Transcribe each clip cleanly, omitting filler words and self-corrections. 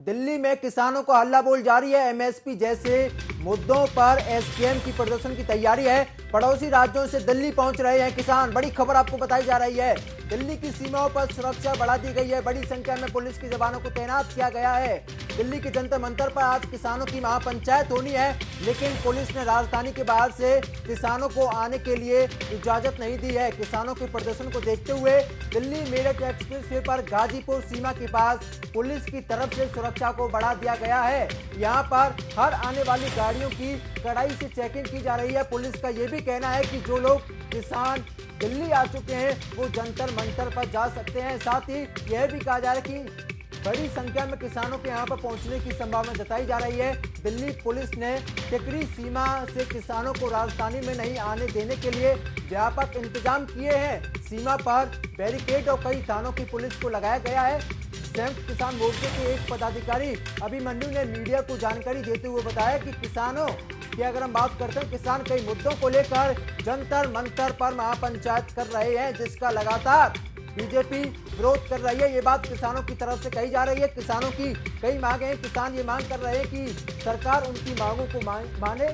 दिल्ली में किसानों को हल्ला बोल जारी है। एमएसपी जैसे मुद्दों पर एसकेएम की प्रदर्शन की तैयारी है। पड़ोसी राज्यों से दिल्ली पहुंच रहे हैं किसान। बड़ी खबर आपको बताई जा रही है। दिल्ली की सीमाओं पर सुरक्षा बढ़ा दी गई है। बड़ी संख्या में पुलिस के जवानों को तैनात किया गया है। दिल्ली के जंतर मंतर पर आज किसानों की महापंचायत होनी है, लेकिन पुलिस ने राजधानी के बाहर से किसानों को आने के लिए इजाजत नहीं दी है। किसानों के प्रदर्शन को देखते हुए दिल्ली मेरठ एक्सप्रेस वे पर गाजीपुर सीमा के पास पुलिस की तरफ से सुरक्षा को बढ़ा दिया गया है। यहाँ पर हर आने वाली गाड़ियों की कड़ाई से चेकिंग की जा रही है। पुलिस का यह भी कहना है कि जो लोग किसान दिल्ली आ चुके हैं वो जंतर मंतर पर जा सकते हैं। साथ ही यह भी कहा जा रहा है कि बड़ी संख्या में किसानों के यहाँ पर पहुंचने की संभावना जताई जा रही है। दिल्ली पुलिस ने टिकरी सीमा से किसानों को राजधानी में नहीं आने देने के लिए व्यापक इंतजाम किए हैं। सीमा पर बैरिकेड और कई थानों की पुलिस को लगाया गया है। संयुक्त किसान मोर्चे के एक पदाधिकारी अभिमन्यु ने मीडिया को जानकारी देते हुए बताया कि किसानों की अगर हम बात करते हैं, किसान कई मुद्दों को लेकर जंतर मंतर पर महापंचायत कर रहे हैं, जिसका लगातार बीजेपी विरोध कर रही है। ये बात किसानों की तरफ से कही जा रही है। किसानों की कई मांगे हैं। किसान ये मांग कर रहे हैं कि सरकार उनकी मांगों को माने,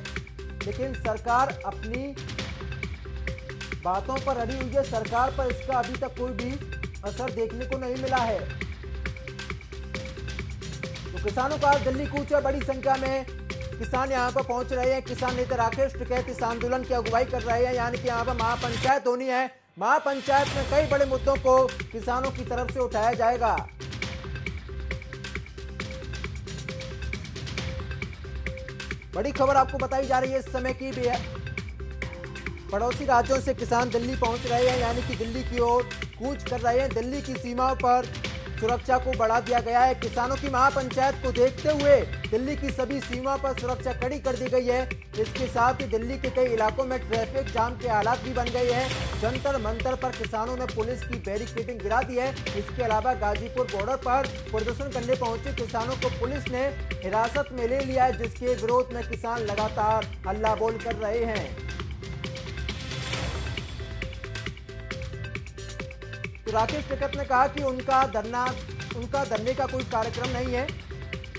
लेकिन सरकार अपनी बातों पर अड़ी हुई है। सरकार पर इसका अभी तक कोई भी असर देखने को नहीं मिला है। तो किसानों का दिल्ली कूच है। बड़ी संख्या में किसान यहाँ पर पहुंच रहे हैं। किसान नेता राकेश टिकैत इस आंदोलन की अगुवाई कर रहे हैं, यानी कि यहाँ पर महापंचायत होनी है। महापंचायत में कई बड़े मुद्दों को किसानों की तरफ से उठाया जाएगा। बड़ी खबर आपको बताई जा रही है इस समय की भी है। पड़ोसी राज्यों से किसान दिल्ली पहुंच रहे हैं, यानी कि दिल्ली की ओर कूच कर रहे हैं। दिल्ली की सीमाओं पर सुरक्षा को बढ़ा दिया गया है। किसानों की महापंचायत को देखते हुए दिल्ली की सभी सीमा पर सुरक्षा कड़ी कर दी गई है। इसके साथ ही दिल्ली के कई इलाकों में ट्रैफिक जाम के हालात भी बन गए हैं। जंतर मंतर पर किसानों ने पुलिस की बैरिकेडिंग गिरा दी है। इसके अलावा गाजीपुर बॉर्डर पर प्रदर्शन करने पहुंचे किसानों को पुलिस ने हिरासत में ले लिया है, जिसके विरोध में किसान लगातार हल्ला बोल कर रहे हैं। तो राकेश टिकैत ने कहा कि उनका धरने का कोई कार्यक्रम नहीं है।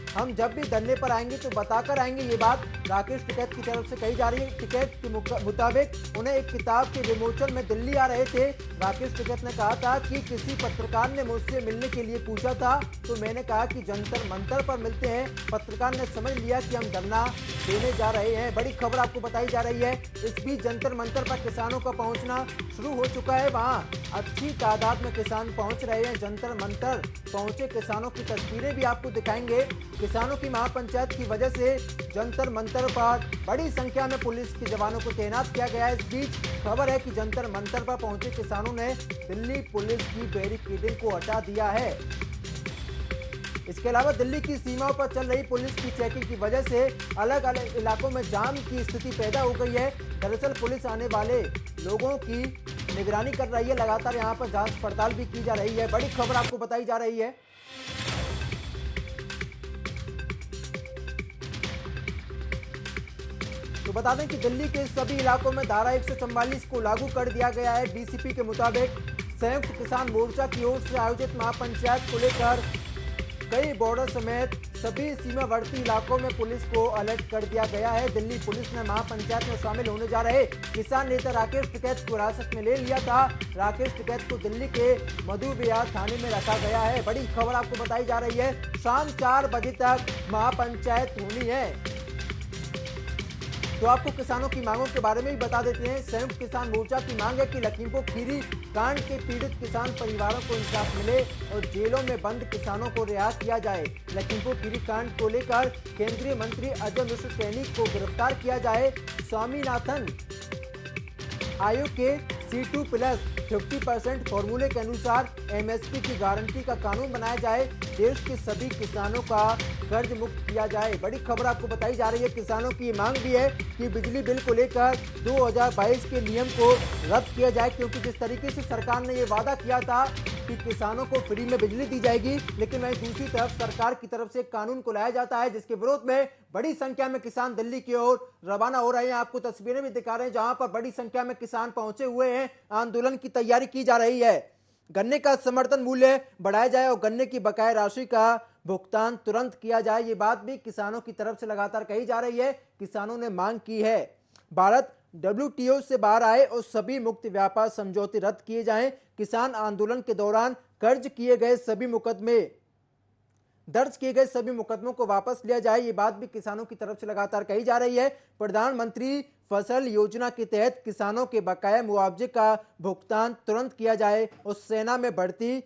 हम जब भी धरने पर आएंगे तो बताकर आएंगे। ये बात राकेश टिकैत की तरफ से कही जा रही है। टिकैत के मुताबिक उन्हें एक किताब के विमोचन में दिल्ली आ रहे थे। राकेश टिकैत ने कहा था कि किसी पत्रकार ने मुझसे मिलने के लिए पूछा था, तो मैंने कहा कि जंतर मंतर पर मिलते हैं। पत्रकार ने समझ लिया कि हम धरना देने जा रहे हैं। बड़ी खबर आपको बताई जा रही है। इस बीच जंतर मंतर पर किसानों का पहुंचना शुरू हो चुका है। वहां अच्छी तादाद में किसान पहुंच रहे हैं। जंतर मंतर पहुंचे किसानों की तस्वीरें भी आपको दिखाएंगे। किसानों की महापंचायत की वजह से जंतर मंतर पर बड़ी संख्या में पुलिस के जवानों को तैनात किया गया है। इस बीच खबर है कि जंतर मंतर पर पहुंचे किसानों ने दिल्ली पुलिस की बैरिकेडिंग को हटा दिया है। इसके अलावा दिल्ली की सीमाओं पर चल रही पुलिस की चेकिंग की वजह से अलग अलग इलाकों में जाम की स्थिति पैदा हो गई है। दरअसल पुलिस आने वाले लोगों की निगरानी कर रही है। लगातार यहां पर जांच पड़ताल भी की जा रही है। बड़ी खबर आपको बताई जा रही है। तो बता दें कि दिल्ली के सभी इलाकों में धारा 144 को लागू कर दिया गया है। डीसीपी के मुताबिक संयुक्त किसान मोर्चा की ओर से आयोजित महापंचायत को लेकर कई बॉर्डर समेत सभी सीमावर्ती इलाकों में पुलिस को अलर्ट कर दिया गया है। दिल्ली पुलिस ने महापंचायत में शामिल होने जा रहे किसान नेता राकेश टिकैत को हिरासत में ले लिया था। राकेश टिकैत को दिल्ली के मधु विहार थाने में रखा गया है। बड़ी खबर आपको बताई जा रही है। शाम 4 बजे तक महापंचायत होनी है। तो आपको किसानों की मांगों के बारे में भी बता देते हैं। संयुक्त किसान मोर्चा की मांग है कि लखीमपुर खीरी कांड के पीड़ित किसान परिवारों को इंसाफ मिले और जेलों में बंद किसानों को रिहा किया जाए। लखीमपुर खीरी कांड को लेकर केंद्रीय मंत्री अजय मिश्र सैनी को गिरफ्तार किया जाए। स्वामीनाथन आयोग के C2+50% फॉर्मूले के अनुसार एमएसपी की गारंटी का कानून बनाया जाए। देश के सभी किसानों का कर्ज मुक्त किया जाए। बड़ी खबर आपको बताई जा रही है। किसानों की मांग भी है कि बिजली बिल को लेकर 2022 के नियम को रद्द किया जाए, क्योंकि जिस तरीके से सरकार ने ये वादा किया था कि किसानों को फ्री में बिजली दी जाएगी, लेकिन वहीं दूसरी तरफ सरकार की तरफ से कानून को लाया जाता है, जिसके विरोध में बड़ी संख्या में किसान दिल्ली की ओर रवाना हो रहे हैं। आपको तस्वीरें भी दिखा रहे हैं जहां पर बड़ी संख्या में किसान पहुंचे हुए हैं। आंदोलन की तैयारी की जा रही है। गन्ने का समर्थन मूल्य बढ़ाया जाए और गन्ने की बकाया राशि का भुगतान तुरंत किया जाए। ये बात भी किसानों की तरफ से लगातार कही जा रही है। किसानों ने मांग की है भारत WTO से बाहर आए और सभी मुक्त व्यापार समझौते रद्द किए जाएं। किसान आंदोलन के दौरान दर्ज किए गए सभी मुकदमों को वापस लिया जाए। ये बात भी किसानों की तरफ से लगातार कही जा रही है। प्रधानमंत्री फसल योजना के तहत किसानों के बकाया मुआवजे का भुगतान तुरंत किया जाए और सेना में भर्ती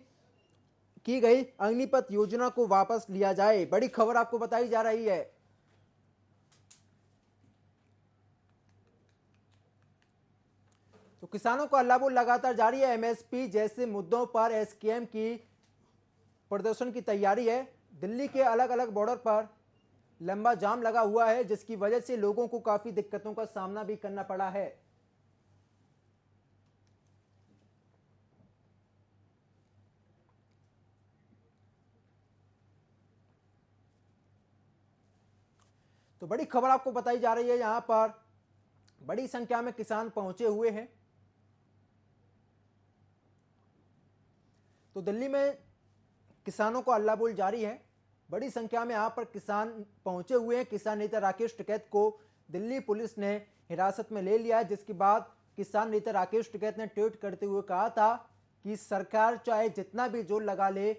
की गई अग्निपथ योजना को वापस लिया जाए। बड़ी खबर आपको बताई जा रही है। तो किसानों को अल्लाह लगातार जारी है। MSP जैसे मुद्दों पर SKM की प्रदर्शन की तैयारी है। दिल्ली के अलग अलग बॉर्डर पर लंबा जाम लगा हुआ है, जिसकी वजह से लोगों को काफी दिक्कतों का सामना भी करना पड़ा है। तो बड़ी खबर आपको बताई जा रही है। यहां पर बड़ी संख्या में किसान पहुंचे हुए हैं। तो दिल्ली में किसानों को अल्लाह बोल जारी है। बड़ी संख्या में यहां पर किसान पहुंचे हुए हैं। किसान नेता राकेश टिकैत को दिल्ली पुलिस ने हिरासत में ले लिया है, जिसके बाद किसान नेता राकेश टिकैत ने ट्वीट करते हुए कहा था कि सरकार चाहे जितना भी जोर लगा ले,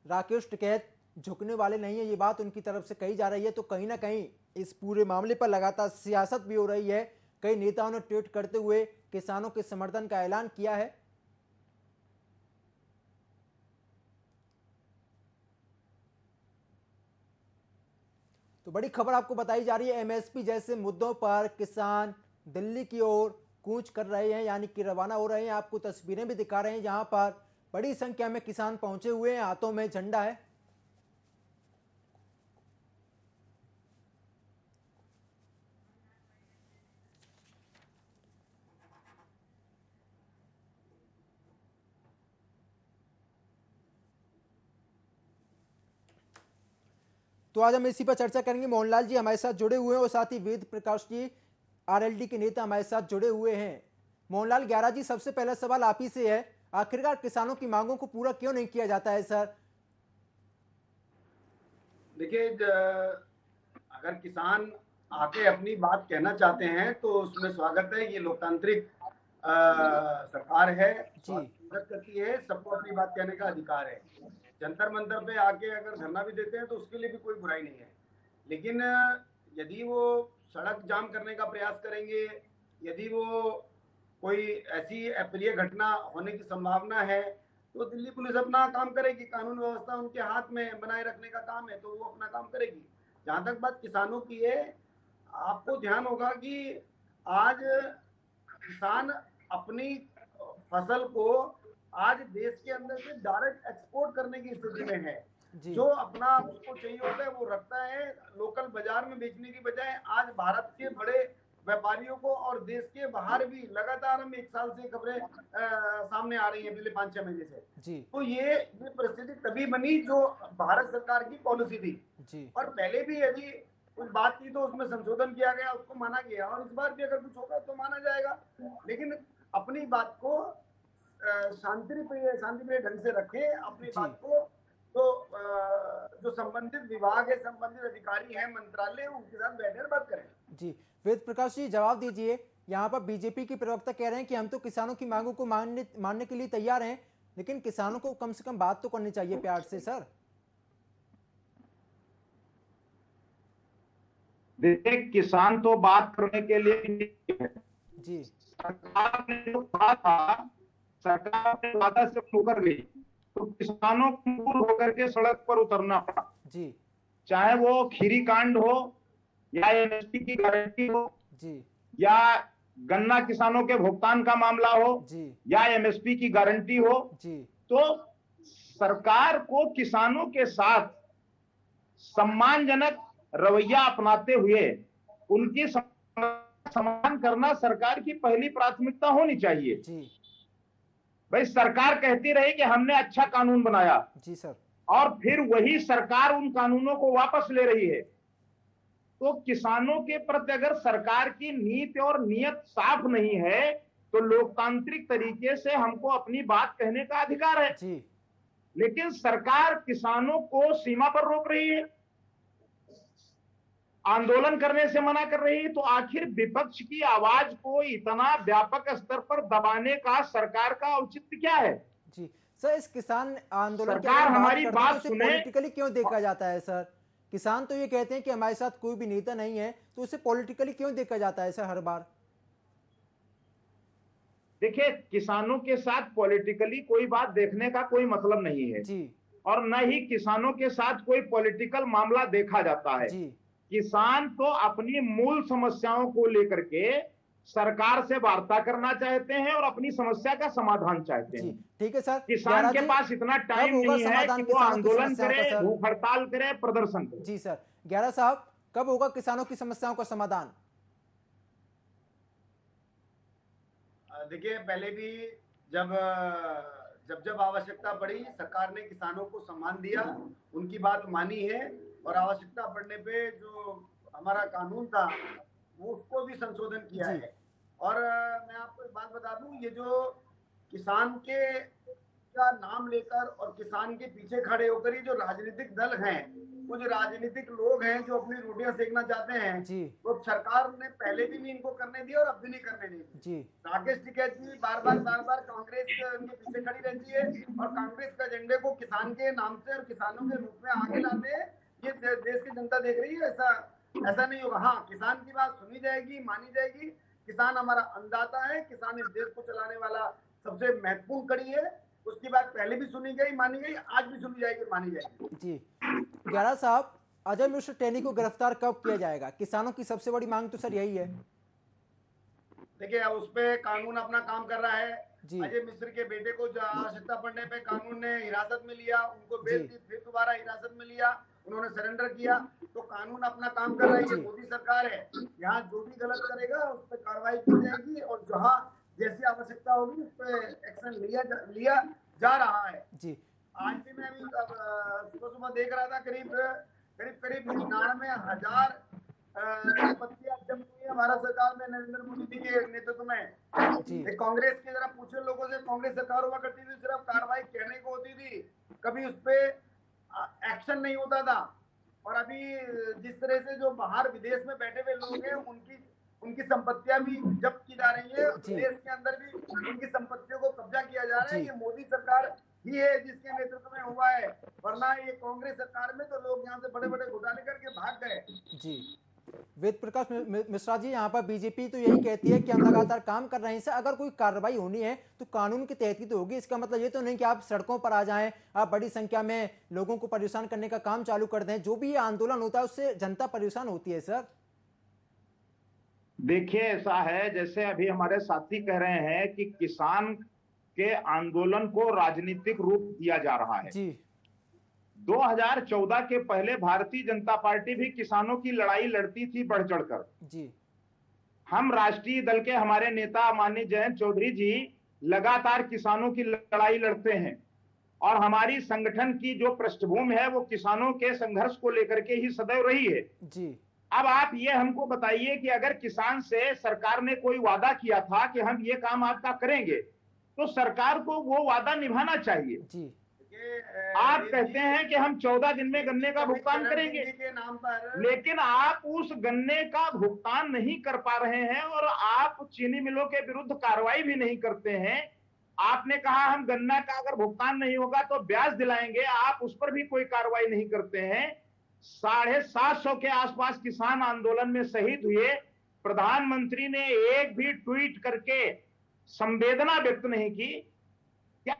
राकेश टिकैत झुकने वाले नहीं है। ये बात उनकी तरफ से कही जा रही है। तो कहीं ना कहीं इस पूरे मामले पर लगातार सियासत भी हो रही है। कई नेताओं ने ट्वीट करते हुए किसानों के समर्थन का ऐलान किया है। तो बड़ी खबर आपको बताई जा रही है। MSP जैसे मुद्दों पर किसान दिल्ली की ओर कूच कर रहे हैं, यानी कि रवाना हो रहे हैं। आपको तस्वीरें भी दिखा रहे हैं, जहां पर बड़ी संख्या में किसान पहुंचे हुए हैं। हाथों में झंडा है। तो आज हम इसी पर चर्चा करेंगे। मोहनलाल जी हमारे साथ जुड़े हुए हैं और साथ ही वेद प्रकाश जी RLD के नेता हमारे साथ जुड़े हुए हैं। मोहनलाल ग्यारह जी, सबसे पहला सवाल आप ही से है, आखिरकार किसानों की मांगों को पूरा क्यों नहीं किया जाता है सर? देखिए, अगर किसान आके अपनी बात कहना चाहते हैं तो उसमें स्वागत है। ये लोकतांत्रिक सरकार है, स्वागत करती है। सबको अपनी बात कहने का अधिकार है। जंतर मंतर पे आके अगर धरना भी देते हैं तो उसके लिए भी कोई बुराई नहीं है। लेकिन यदि वो सड़क जाम करने का प्रयास करेंगे, यदि वो कोई ऐसी अप्रिय घटना होने की संभावना है, तो दिल्ली पुलिस अपना काम करेगी। कानून व्यवस्था उनके हाथ में बनाए रखने का काम है, तो वो अपना काम करेगी। जहां तक बात किसानों की है, आपको ध्यान होगा कि आज किसान अपनी फसल को आज देश के अंदर से डायरेक्ट एक्सपोर्ट करने की स्थिति में है। जो अपना उसको चाहिए होता है वो रखता है, लोकल बाजार में बेचने की बजाय आज भारत के बड़े व्यापारियों को और देश के बाहर भी लगातार हम 1 साल से खबरें सामने आ रही हैं, पिछले 5-6 महीने से। तो ये परिस्थिति तभी बनी जो भारत सरकार की पॉलिसी थी। और पहले भी यदि कुछ बात की तो उसमें संशोधन किया गया, उसको माना गया, और इस बार भी अगर कुछ होगा तो माना जाएगा। लेकिन अपनी बात को शांतिप्रिय ढंग से रखें अपनी बात को। तो जो संबंधित विभाग है, संबंधित अधिकारी हैं, मंत्रालय, उनके साथ बैठकर बात करें। जी वेद प्रकाश जी, जवाब दीजिए। यहाँ पर बीजेपी की प्रवक्ता कह रहे हैं कि हम तो किसानों की मांगों को मानने के लिए तैयार हैं, लेकिन किसानों को कम से कम बात तो करनी चाहिए प्यार से सर। देखिए, किसान तो बात करने के लिए जी, सरकार ने जो कहा था, सरकार ने वादा से मुकर गई, तो किसानों को मजबूर होकर के सड़क पर उतरना पड़ा। जी, चाहे वो खीरी कांड हो, या MSP की गारंटी हो, जी, या गन्ना किसानों के भुगतान का मामला हो, जी, या MSP की गारंटी हो, जी, तो सरकार को किसानों के साथ सम्मानजनक रवैया अपनाते हुए उनकी समाधान करना सरकार की पहली प्राथमिकता होनी चाहिए। जी, भाई, सरकार कहती रही कि हमने अच्छा कानून बनाया, जी सर, और फिर वही सरकार उन कानूनों को वापस ले रही है। तो किसानों के प्रति अगर सरकार की नीति और नियत साफ नहीं है, तो लोकतांत्रिक तरीके से हमको अपनी बात कहने का अधिकार है। जी, लेकिन सरकार किसानों को सीमा पर रोक रही है, आंदोलन करने से मना कर रही है। तो आखिर विपक्ष की आवाज को इतना व्यापक स्तर पर दबाने का सरकार का औचित्य क्या है? जी सर, इस किसान आंदोलन की अगर सरकार हम बात हमारी करते हैं तो बात इसे सुने। पॉलिटिकली क्यों देखा जाता है सर? किसान तो ये कहते हैं कि हमारे साथ कोई भी नेता नहीं है, तो इसे पॉलिटिकली क्यों देखा जाता है सर हर बार? देखिए, किसानों के साथ पॉलिटिकली कोई बात देखने का कोई मतलब नहीं है, जी और न ही किसानों के साथ कोई पॉलिटिकल मामला देखा जाता है। जी किसान तो अपनी मूल समस्याओं को लेकर के सरकार से वार्ता करना चाहते हैं और अपनी समस्या का समाधान चाहते जी हैं। ठीक है सर। किसान गैरा के जी, पास इतना कब टाइम होगा नहीं है कि समाधान वो किसानों की आंदोलन समस्याओं का करे, सर? भूख हड़ताल करे, प्रदर्शन करे। जी सर, गैरा साहब, कब होगा किसानों की समस्याओं का समाधान? देखिए, पहले भी जब जब जब आवश्यकता पड़ी, सरकार ने किसानों को सम्मान दिया, उनकी बात मानी है, और आवश्यकता पड़ने पे जो हमारा कानून था वो उसको भी संशोधन किया जी है। और मैं आपको एक बात बता दूं, ये जो किसान के का नाम लेकर और किसान के पीछे खड़े होकर ये जो राजनीतिक दल हैं, वो जो राजनीतिक लोग हैं जो अपनी रोटियां सेकना चाहते हैं, जी वो सरकार ने पहले भी नहीं इनको करने दिया और अब भी नहीं करने देगी। जी राकेश टिकैत जी बार बार कांग्रेस के पीछे खड़ी रहती है और कांग्रेस के एजेंडे को किसान के नाम से और किसानों के रूप में आगे लाते हैं। ये देश की जनता देख रही है। ऐसा ऐसा नहीं होगा। हाँ, किसान की बात सुनी जाएगी, मानी जाएगी। किसान हमारा अन्नदाता है, किसान इस देश को चलाने वाला सबसे महत्वपूर्ण कड़ी है। उसकी बात पहले भी सुनी गई, मानी गई, आज भी सुनी जाएगी, मानी जाएगी। जी गैरा साहब, अजय मिश्र टेनी को गिरफ्तार कब किया जाएगा? किसानों की सबसे बड़ी मांग तो सर यही है। देखिए, अब उस पे कानून अपना काम कर रहा है। जी अजय मिश्र के बेटे को आवश्यकता पड़ने पे कानून ने हिरासत में लिया, उनको बेल जी दी, फिर दोबारा हिरासत में लिया, उन्होंने सरेंडर किया। तो कानून अपना काम कर रहा है। ये जी मोदी सरकार है, यहाँ जो भी गलत करेगा उस पर कार्रवाई की जाएगी, और जहाँ जैसी आवश्यकता होगी उस पर एक्शन लिया जा रहा है। जी आज भी मैं अभी सुबह सुबह देख रहा था, करीब करीब करीब 99,000 संपत्तियां जब्त हुई है भारत सरकार में नरेंद्र मोदी जी के नेतृत्व में। जी कांग्रेस के जरा पूछे लोगों से, कांग्रेस सरकार हुआ करती थी, सिर्फ कार्रवाई कहने को होती थी, कभी उस पे एक्शन नहीं होता था। और अभी जिस तरह से जो बाहर विदेश में बैठे हुए लोग हैं, उनकी संपत्तियां भी जब्त की जा रही है, जी विदेश के अंदर भी उनकी संपत्तियों को कब्जा किया जा रहा है। जी ये मोदी सरकार ही है जिसके नेतृत्व में हुआ है, वरना ये कांग्रेस सरकार में तो लोग यहाँ से बड़े बड़े घोटाले करके भाग गए। जी वेद प्रकाश मिश्रा जी, यहाँ पर बीजेपी तो यही कहती है कि हम लगातार काम कर रहे हैं। सर, अगर कोई कार्रवाई होनी है तो कानून के तहत ही तो होगी। इसका मतलब ये तो नहीं कि आप सड़कों पर आ जाएं, आप बड़ी संख्या में लोगों को परेशान करने का काम चालू कर दें। जो भी ये आंदोलन होता है उससे जनता परेशान होती है सर। देखिए, ऐसा है जैसे अभी हमारे साथी कह रहे हैं कि किसान के आंदोलन को राजनीतिक रूप दिया जा रहा है। जी 2014 के पहले भारतीय जनता पार्टी भी किसानों की लड़ाई लड़ती थी बढ़ चढ़कर। जी हम राष्ट्रीय दल के हमारे नेता माननीय जयंत चौधरी जी लगातार किसानों की लड़ाई लड़ते हैं, और हमारी संगठन की जो पृष्ठभूमि है वो किसानों के संघर्ष को लेकर के ही सदैव रही है। जी अब आप ये हमको बताइए कि अगर किसान से सरकार ने कोई वादा किया था कि हम ये काम आपका करेंगे, तो सरकार को वो वादा निभाना चाहिए। जी आप कहते हैं कि हम 14 दिन में गन्ने का भुगतान करेंगे, के नाम पर, लेकिन आप उस गन्ने का भुगतान नहीं कर पा रहे हैं, और आप चीनी मिलों के विरुद्ध कार्रवाई भी नहीं करते हैं। आपने कहा हम गन्ना का अगर भुगतान नहीं होगा तो ब्याज दिलाएंगे, आप उस पर भी कोई कार्रवाई नहीं करते हैं। 750 के आसपास किसान आंदोलन में शहीद हुए, प्रधानमंत्री ने एक भी ट्वीट करके संवेदना व्यक्त नहीं की। क्या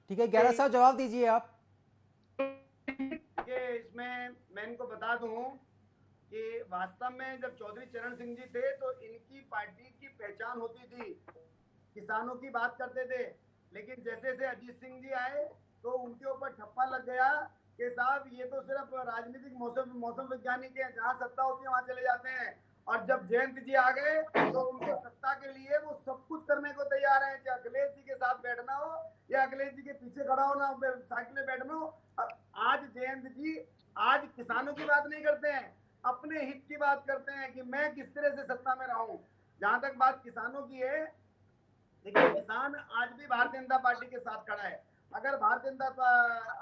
ठीक है गैरा साहब, जवाब दीजिए आप। इसमें मैं इनको बता दूं कि वास्तव में जब चौधरी चरण सिंह जी थे तो इनकी पार्टी की पहचान होती थी, किसानों की बात करते थे। लेकिन जैसे जैसे अजीत सिंह जी आए तो उनके ऊपर ठप्पा लग गया कि साहब ये तो सिर्फ राजनीतिक मौसम वैज्ञानिक है, जहां सत्ता होती है वहां चले जाते हैं। और जब जयंत जी आ गए तो उनको सत्ता के लिए वो सब कुछ करने को तैयार है, चाहे अखिलेश जी के साथ बैठना हो या अखिलेश जी के पीछे खड़ा होना, साइकिल में बैठना हो। आज जयंत जी आज किसानों की बात नहीं करते हैं, अपने हित की बात करते हैं कि मैं किस तरह से सत्ता में रहूं। जहां तक बात किसानों की है, देखिए किसान आज भी भारतीय जनता पार्टी के साथ खड़ा है। अगर भारतीय जनता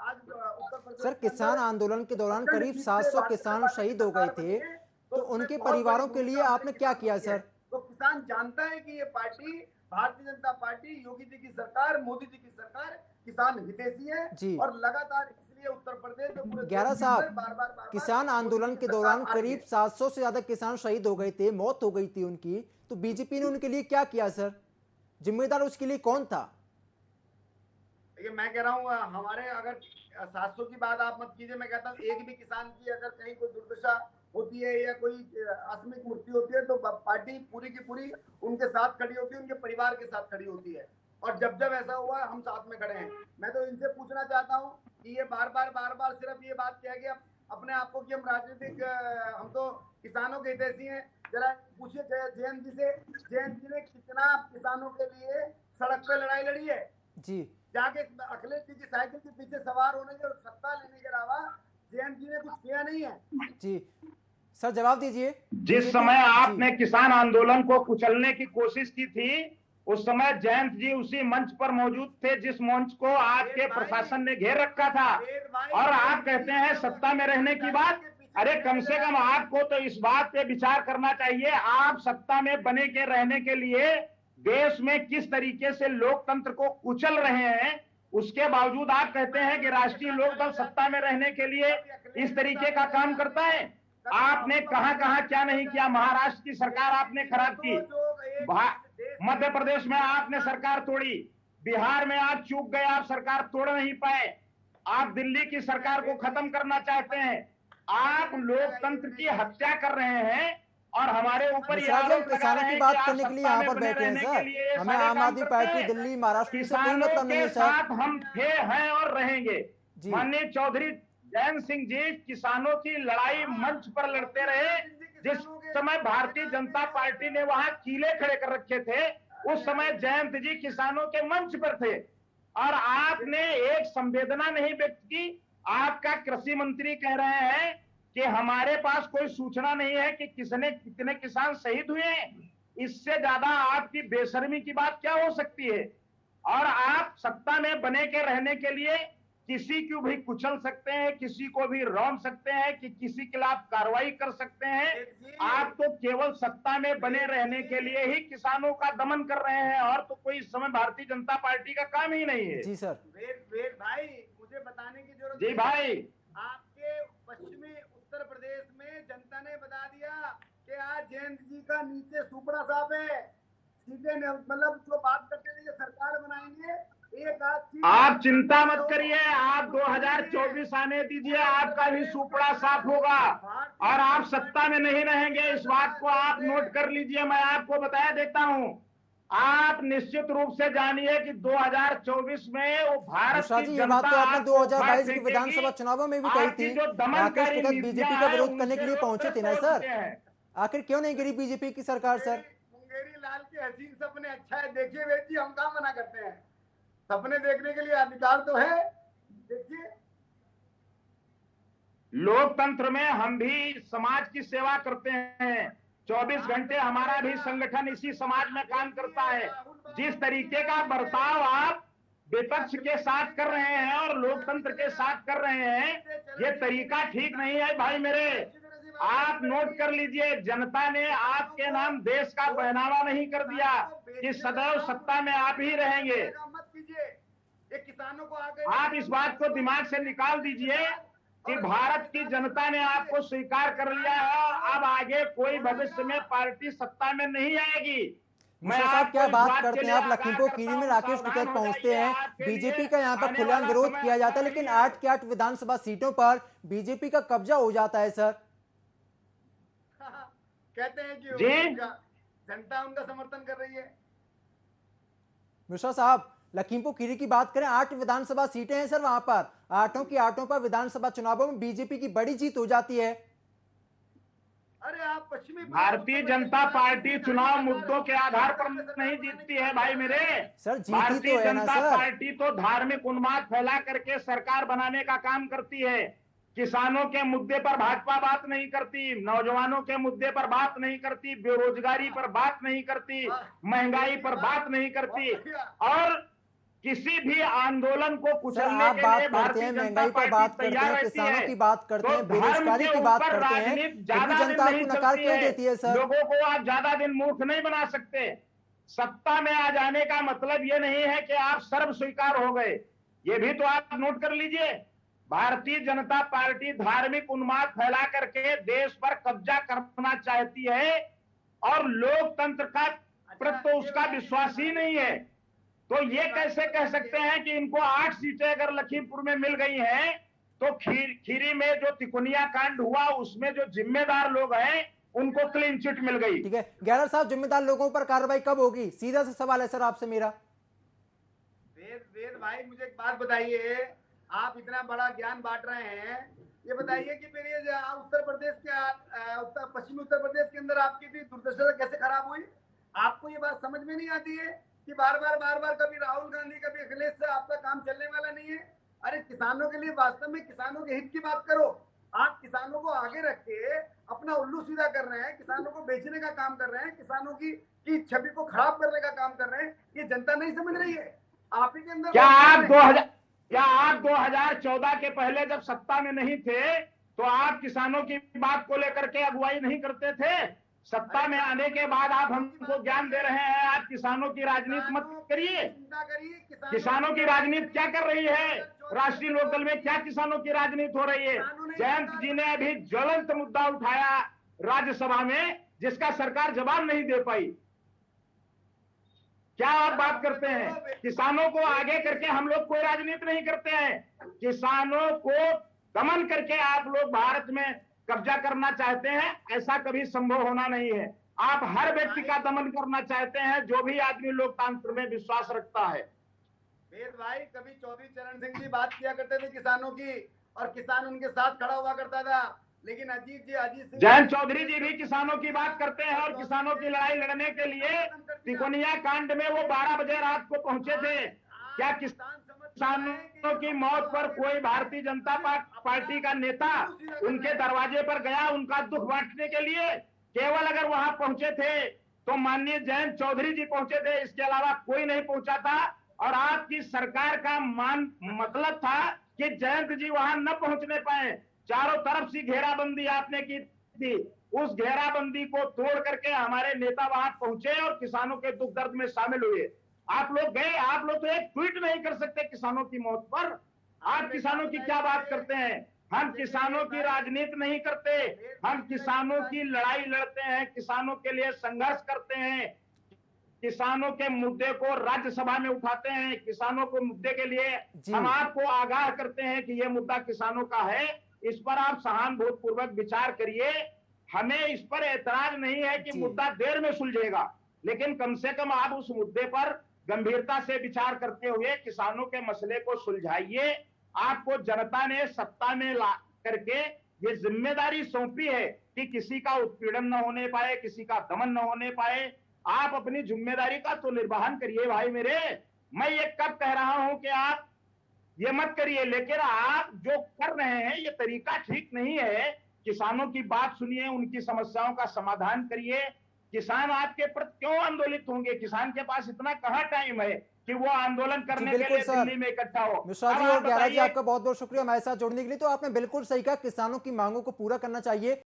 आज उत्तर प्रदेश सर, के किसान अंदर आंदोलन के दौरान प्रचंड करीब जीत से 700 भारतीय जनता किसान पार्टी की शहीद हो गए सरकार बनी थे, है, तो उसमें उनके बहुत बड़ी परिवारों के लिए भूमिका आपने हमारे क्या किसानों किया की है। सर? तो किसान जानता है कि ये पार्टी, भारतीय जनता पार्टी, योगी जी की सरकार, मोदी जी की सरकार किसान हितैषी है। जी और लगातार इसलिए उत्तर प्रदेश और पूरे ग्यारह देश के अंदर साहब, बार बार किसान मोदी जी आंदोलन की के सरकार दौरान आ रही करीब है। 700 से ज्यादा किसान शहीद हो गए थे, मौत हो गई थी उनकी, तो बीजेपी ने उनके लिए क्या किया सर? जिम्मेदार उसके लिए कौन था? देखिए मैं कह रहा हूँ, हमारे अगर 700 की बात आप मत कीजिए, मैं कहता हूँ एक भी किसान की अगर कहीं कोई दुर्दशा होती है या कोई आकस्मिक मृत्यु होती है तो पार्टी पूरी की पूरी उनके साथ खड़ी होती है, उनके परिवार के साथ खड़ी होती है। और जब जब ऐसा हुआ हम साथ में खड़े हैं। मैं तो इनसे पूछना चाहता हूँ कि ये बार बार सिर्फ ये बात कह के अपने आप को कि हम राजनीतिक, हम तो किसानों के हितैषी हैं। जरा पूछिए जयंत जी से, जयंत जी ने कितना किसानों के लिए सड़क पे लड़ाई लड़ी है। जी जाके अखिलेश जी की साइकिल के पीछे सवार होने के और सत्ता लेने के अलावा जयंत जी ने कुछ किया नहीं है। जी सर, जवाब दीजिए। जिस समय आपने किसान आंदोलन को कुचलने की कोशिश की थी, उस समय जयंत जी उसी मंच पर मौजूद थे जिस मंच को आपके प्रशासन ने घेर रखा था। और आप कहते हैं सत्ता में रहने की बात। अरे कम से कम आपको तो इस बात पे विचार करना चाहिए, आप सत्ता में बने के रहने के लिए देश में किस तरीके से लोकतंत्र को कुचल रहे हैं, उसके बावजूद आप कहते हैं कि राष्ट्रीय लोकदल सत्ता में रहने के लिए इस तरीके का काम करता है। आपने कहां कहां क्या नहीं किया। महाराष्ट्र की सरकार आपने खराब की, मध्य प्रदेश में आपने सरकार तोड़ी, बिहार में आप चूक गए, आप सरकार तोड़ नहीं पाए, आप दिल्ली की सरकार को खत्म करना चाहते हैं, आप लोकतंत्र की हत्या कर रहे हैं और हमारे ऊपर ये मिश्रा जी, हम आरोप लगा किसानों रहे की हैं कि बात आप करने के लिए सत्ता यहाँ में पर बने बैठे हैं रहने के सर। लिए हमें सारे आम काम आदमी करते पार्टी हैं। दिल्ली महाराष्ट्र से कोई किसानों मतलब नहीं के है सर। साथ हम थे, हैं और रहेंगे। जी माननीय चौधरी जयंत सिंह जी किसानों की लड़ाई मंच पर लड़ते रहे। जिस समय भारतीय जनता पार्टी ने वहां कीले खड़े कर रखे थे, उस समय जयंत जी किसानों के मंच पर थे और आपने एक संवेदना नहीं व्यक्त की। आपका कृषि मंत्री कह रहे हैं कि हमारे पास कोई सूचना नहीं है कि कितने किसान शहीद हुए हैं। इससे ज्यादा आपकी बेशर्मी की बात क्या हो सकती है। और आप सत्ता में बने के रहने के लिए किसी को भी कुचल सकते हैं, किसी को भी रौन सकते हैं, कि किसी के खिलाफ कार्रवाई कर सकते हैं। आप तो केवल सत्ता में बने रहने के लिए ही किसानों का दमन कर रहे हैं और तो कोई इस समय भारतीय जनता पार्टी का काम ही नहीं है। जी सर। वेद भाई, मुझे बताने की जरूरत जी भाई, आपके पश्चिमी उत्तर प्रदेश में जनता ने बता दिया कि आज जयंत जी का नीचे सुपड़ा साफ है। सीधे मतलब जो बात करते थे सरकार बनाएंगे, एक आप चिंता मत करिए, आप 2024 आने दीजिए, आपका भी सुपड़ा साफ होगा और आप सत्ता में नहीं रहेंगे। इस बात को आप नोट कर लीजिए, मैं आपको बताया देता हूं। आप निश्चित रूप से जानिए कि 2024 में वो भारत मिश्रा की जी, ये जनता बात तो आपने आपको उखाड़ 2022 की फेंकेगी। विधानसभा चुनावों में भी कही थी। आपकी जो राकेश दमनकारी टिकैत नीतियां बीजेपी का हैं, विरोध करने के उनसे लिए लोग पहुंचे थे ना त्रस्त हो सर? चुके हैं। आखिर क्यों नहीं गिरी बीजेपी की सरकार सर? मुंगेरी लाल के हसीन सपने अच्छा है, देखिए वेद जी, हम कहाँ मना करते हैं। सपने देखने के लिए अधिकार तो है, देखिए। लोकतंत्र में हम भी समाज की सेवा करते हैं। 24 घंटे हमारा भी संगठन इसी समाज में काम करता है। जिस तरीके का बर्ताव आप विपक्ष के साथ कर रहे हैं और लोकतंत्र के साथ कर रहे हैं, ये तरीका ठीक नहीं है भाई मेरे। आप नोट कर लीजिए, जनता ने आपके नाम देश का पहनावा नहीं कर दिया कि सदैव सत्ता में आप ही रहेंगे। आप इस बात को दिमाग से निकाल दीजिए कि भारत की जनता ने आपको स्वीकार कर लिया है और अब आगे कोई भविष्य में पार्टी सत्ता में नहीं आएगी। मिश्रा साहब, क्या बात करते हैं आप? लखीमपुर खीरी में राकेश टिकैत पहुंचते हैं, बीजेपी का यहां पर खुलेआम विरोध किया जाता है, लेकिन 8 की 8 विधानसभा सीटों पर बीजेपी का कब्जा हो जाता है सर। कहते हैं कि जनता उनका समर्थन कर रही है। मिश्रा साहब, लखीमपुर खीरी की बात करें, 8 विधानसभा सीटें हैं सर वहां पर, 8 की 8 पर विधानसभा चुनावों में बीजेपी की बड़ी जीत हो जाती है। अरे आप पश्चिमी भारतीय जनता पार्टी चुनाव मुद्दों के आधार पर नहीं जीतती है भाई मेरे। सर जीती भारतीय तो है ना जनता सर। पार्टी तो धार्मिक उन्माद फैला करके सरकार बनाने का काम करती है। किसानों के मुद्दे पर भाजपा बात नहीं करती, नौजवानों के मुद्दे पर बात नहीं करती, बेरोजगारी पर बात नहीं करती, महंगाई पर बात नहीं करती, और किसी भी आंदोलन को कुचलने आप के बात लिए करते भारतीय हैं, जनता महंगाई पर पार्टी बात करते तैयार हैं, रहती किसानों है। की बात करते तो हैं, धर्म बेरोजगारी के की बात ऊपर करते हैं, राजनीति फिर भी ज्यादा दिन जनता नहीं आपको नकार चलती क्यों है। देती है सर? लोगों को आप ज्यादा दिन मूर्ख नहीं बना सकते। सत्ता में आ जाने का मतलब ये नहीं है कि आप सर्व स्वीकार हो गए। ये भी तो आप नोट कर लीजिए। भारतीय जनता पार्टी धार्मिक उन्माद फैला करके देश पर कब्जा करना चाहती है, और लोकतंत्र का प्रति तो उसका विश्वास ही नहीं है। तो ये कैसे कह सकते हैं कि इनको 8 सीटें अगर लखीमपुर में मिल गई हैं, तो खीरी में जो तिकोनिया कांड हुआ उसमें जो जिम्मेदार लोग हैं उनको क्लीन चिट मिल गई। ठीक है गैरर साहब, जिम्मेदार लोगों पर कार्रवाई कब होगी? सीधा सा सवाल है सर आपसे मेरा। वेद भाई, मुझे एक बात बताइए, आप इतना बड़ा ज्ञान बांट रहे हैं, ये बताइए कि फिर ये उत्तर प्रदेश के पश्चिमी उत्तर प्रदेश के अंदर आपकी भी दुर्दशा कैसे खराब हुई? आपको ये बात समझ में नहीं आती है कि बार बार कभी राहुल गांधी कभी अखिलेश से आपका काम चलने वाला नहीं है? अरे किसानों के लिए वास्तव में किसानों के हित की बात करो। आप किसानों को आगे रख के अपना उल्लू सीधा कर रहे हैं, किसानों को बेचने का काम कर रहे हैं, किसानों की छवि को खराब करने का काम कर रहे हैं। ये जनता नहीं समझ रही है। आप ही के अंदर क्या आप 2014 के पहले जब सत्ता में नहीं थे तो आप किसानों की बात को लेकर के अगुवाई नहीं करते थे? सत्ता में आने के बाद आप हमको ज्ञान दे रहे हैं। आप किसानों की राजनीति मत करिए। किसानों की राजनीति क्या कर रही है? राष्ट्रीय लोकदल में क्या किसानों की राजनीति हो रही है? जयंत जी ने अभी ज्वलंत मुद्दा उठाया राज्यसभा में, जिसका सरकार जवाब नहीं दे पाई। क्या आप बात करते हैं? किसानों को आगे करके हम लोग कोई राजनीति नहीं करते हैं। किसानों को दमन करके आप लोग भारत में कब्जा करना चाहते हैं, ऐसा कभी संभव होना नहीं है। आप हर व्यक्ति का दमन करना चाहते हैं, जो भी आदमी लोकतंत्र में विश्वास रखता है। वेद भाई, कभी चौधरी चरण सिंह जी बात किया करते थे किसानों की, और किसान उनके साथ खड़ा हुआ करता था। लेकिन अजीत सिंह जयंत चौधरी जी भी किसानों की बात करते हैं, और किसानों की लड़ाई लड़ने के लिए तिकोनिया कांड में वो 12 बजे रात को पहुंचे थे। क्या किसानों की मौत पर कोई भारतीय जनता पार्टी का नेता उनके दरवाजे पर गया उनका दुख बांटने के लिए? केवल अगर वहां पहुंचे थे तो माननीय जयंत चौधरी जी पहुंचे थे, इसके अलावा कोई नहीं पहुंचा था। और आपकी सरकार का मतलब था कि जयंत जी वहां न पहुंचने पाए। चारों तरफ से घेराबंदी आपने की थी। उस घेराबंदी को तोड़ करके हमारे नेता वहां पहुंचे और किसानों के दुख दर्द में शामिल हुए। आप लोग गए, आप लोग तो एक ट्वीट नहीं कर सकते किसानों की मौत पर। आप किसानों की क्या बात करते हैं? हम किसानों की राजनीति नहीं करते, हम किसानों की लड़ाई लड़ते हैं, किसानों के लिए संघर्ष करते हैं, किसानों के मुद्दे को राज्यसभा में उठाते हैं, किसानों को मुद्दे के लिए हम आपको आगाह करते हैं कि यह मुद्दा किसानों का है, इस पर आप सहानुभूतिपूर्वक विचार करिए। हमें इस पर ऐतराज नहीं है कि मुद्दा देर में सुलझेगा, लेकिन कम से कम आप उस मुद्दे पर गंभीरता से विचार करते हुए किसानों के मसले को सुलझाइए। आपको जनता ने सत्ता में ला करके ये जिम्मेदारी सौंपी है कि किसी का उत्पीड़न न होने पाए, किसी का दमन न होने पाए। आप अपनी जिम्मेदारी का तो निर्वहन करिए भाई मेरे। मैं ये कब कह रहा हूं कि आप ये मत करिए, लेकिन आप जो कर रहे हैं ये तरीका ठीक नहीं है। किसानों की बात सुनिए, उनकी समस्याओं का समाधान करिए। किसान आपके प्रति क्यों आंदोलित होंगे? किसान के पास इतना कहां टाइम है कि वो आंदोलन करने के लिए दिल्ली में इकट्ठा हो। मिश्रा जी और गैरा जी, आपका बहुत बहुत शुक्रिया हमारे साथ जुड़ने के लिए। तो आपने बिल्कुल सही कहा, किसानों की मांगों को पूरा करना चाहिए।